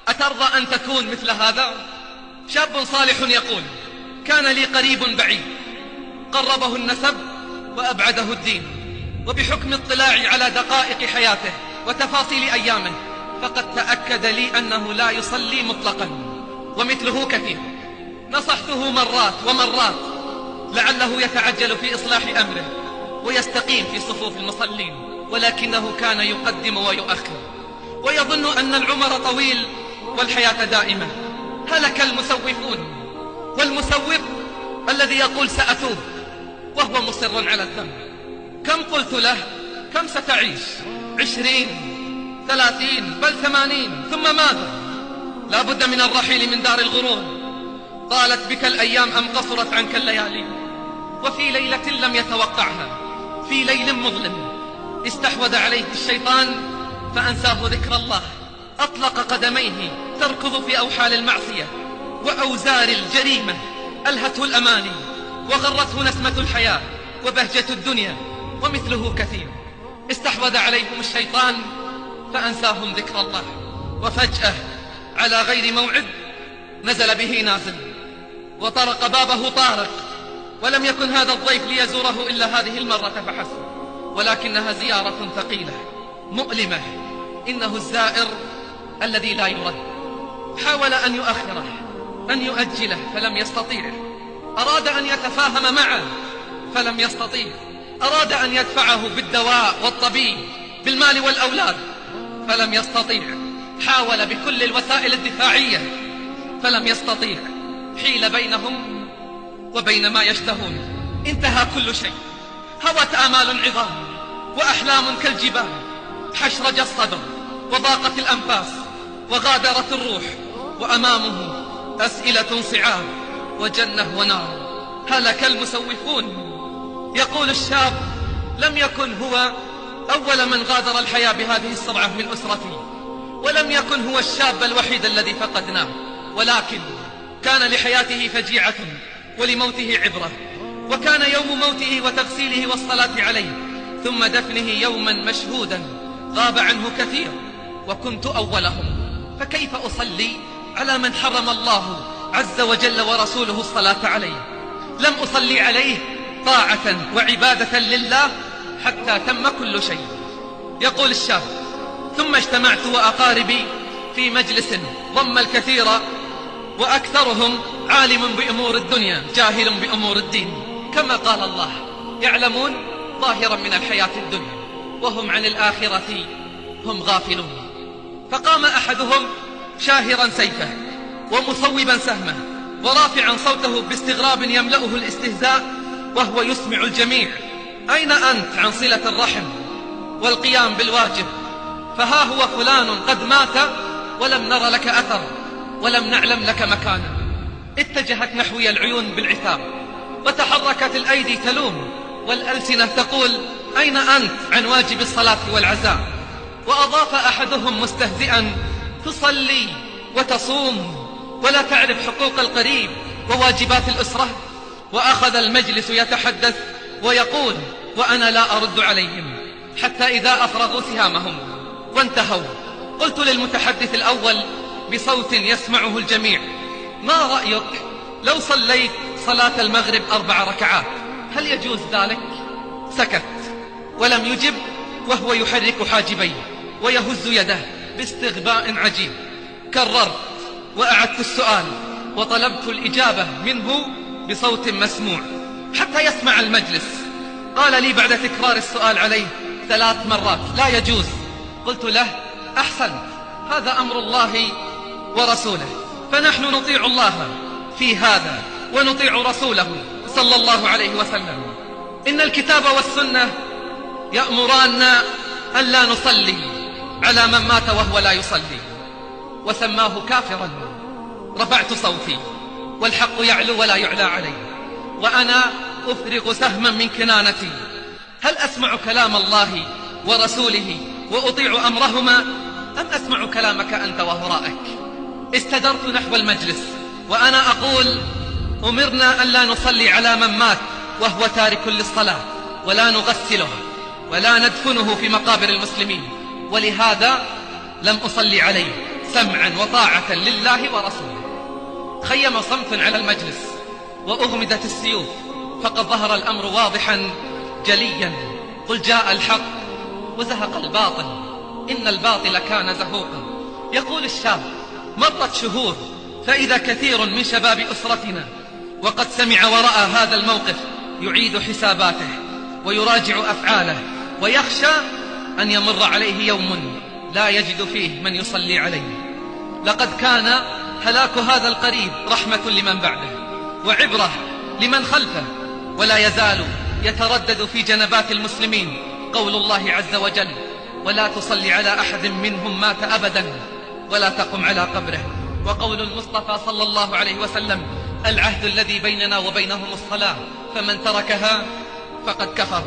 أترضى أن تكون مثل هذا؟ شاب صالح يقول: كان لي قريب بعيد، قربه النسب وأبعده الدين، وبحكم اطلاعي على دقائق حياته وتفاصيل أيامه فقد تأكد لي أنه لا يصلي مطلقا، ومثله كثير. نصحته مرات ومرات لعله يتعجل في إصلاح أمره ويستقيم في صفوف المصلين، ولكنه كان يقدم ويؤخر ويظن أن العمر طويل والحياة دائمة. هلك المسوفون، والمسوف الذي يقول سأتوب وهو مصر على الذنب. كم قلت له: كم ستعيش؟ 20 30 بل 80، ثم ماذا؟ لا بد من الرحيل من دار الغرور. طالت بك الأيام أم قصرت عنك الليالي؟ وفي ليلة لم يتوقعها، في ليل مظلم، استحوذ عليه الشيطان فأنساه ذكر الله، أطلق قدميه تركض في أوحال المعصية وأوزار الجريمة، ألهته الأماني وغرته نسمة الحياة وبهجة الدنيا، ومثله كثير. استحوذ عليهم الشيطان فأنساهم ذكر الله، وفجأة على غير موعد نزل به نازل، وطرق بابه طارق، ولم يكن هذا الضيف ليزوره إلا هذه المرة فحسب، ولكنها زيارة ثقيلة مؤلمة. إنه الزائر الذي لا يرد. حاول أن يؤخره، أن يؤجله، فلم يستطيع. أراد أن يتفاهم معه فلم يستطيع. أراد أن يدفعه بالدواء والطبيب، بالمال والأولاد، فلم يستطيع. حاول بكل الوسائل الدفاعية فلم يستطيع. حيل بينهم وبين ما يشتهون. انتهى كل شيء. هوت آمال عظام وأحلام كالجبال، حشرج الصدر وضاقت الأنفاس وغادرت الروح، وأمامه أسئلة صعاب وجنة ونار. هلك المسوفون. يقول الشاب: لم يكن هو أول من غادر الحياة بهذه السرعة من أسرتي، ولم يكن هو الشاب الوحيد الذي فقدناه، ولكن كان لحياته فجيعة ولموته عبرة، وكان يوم موته وتغسيله والصلاة عليه ثم دفنه يوما مشهودا غاب عنه كثير، وكنت أولهم. فكيف أصلي على من حرم الله عز وجل ورسوله الصلاة عليه؟ لم أصلي عليه طاعة وعبادة لله حتى تم كل شيء. يقول الشاب: ثم اجتمعت وأقاربي في مجلس ضم الكثير، وأكثرهم عالم بأمور الدنيا جاهل بأمور الدين، كما قال الله: يعلمون ظاهرا من الحياة الدنيا وهم عن الآخرة هم غافلون. فقام أحدهم شاهرا سيفه ومصوبا سهمه ورافعا صوته باستغراب يملأه الاستهزاء، وهو يسمع الجميع: أين أنت عن صلة الرحم والقيام بالواجب؟ فها هو فلان قد مات ولم نر لك أثر ولم نعلم لك مكانا. اتجهت نحوي العيون بالعتاب، وتحركت الأيدي تلوم، والألسنة تقول: أين أنت عن واجب الصلاة والعزاء؟ وأضاف أحدهم مستهزئا: تصلي وتصوم ولا تعرف حقوق القريب وواجبات الأسرة؟ وأخذ المجلس يتحدث ويقول وأنا لا أرد عليهم، حتى إذا أفرغوا سهامهم وانتهوا قلت للمتحدث الأول بصوت يسمعه الجميع: ما رأيك لو صليت صلاة المغرب 4 ركعات، هل يجوز ذلك؟ سكت ولم يجب، وهو يحرك حاجبيه ويهز يده باستغباء عجيب. كررت وأعدت السؤال وطلبت الإجابة منه بصوت مسموع حتى يسمع المجلس. قال لي بعد تكرار السؤال عليه 3 مرات: لا يجوز. قلت له: أحسنت، هذا أمر الله ورسوله، فنحن نطيع الله في هذا ونطيع رسوله صلى الله عليه وسلم. إن الكتاب والسنة يأمران أن لا نصلي على من مات وهو لا يصلي. وسماه كافرا. رفعت صوتي والحق يعلو ولا يعلى عليه، وأنا أفرغ سهما من كنانتي: هل أسمع كلام الله ورسوله وأطيع أمرهما، أم أسمع كلامك أنت وهرائك؟ استدرت نحو المجلس وأنا أقول: أمرنا أن لا نصلي على من مات وهو تارك للصلاة، ولا نغسله ولا ندفنه في مقابر المسلمين، ولهذا لم أصلي عليه سمعا وطاعة لله ورسوله. خيم صمت على المجلس وأغمدت السيوف، فقد ظهر الأمر واضحا جليا. قل جاء الحق وزهق الباطل إن الباطل كان زهوقا. يقول الشاب: مرت شهور فإذا كثير من شباب أسرتنا وقد سمع ورأى هذا الموقف يعيد حساباته ويراجع أفعاله، ويخشى أن يمر عليه يوم لا يجد فيه من يصلي عليه. لقد كان هلاك هذا القريب رحمة لمن بعده وعبرة لمن خلفه، ولا يزال يتردد في جنبات المسلمين قول الله عز وجل: ولا تصلي على أحد منهم مات أبدا ولا تقم على قبره. وقول المصطفى صلى الله عليه وسلم: العهد الذي بيننا وبينهم الصلاة، فمن تركها فقد كفر.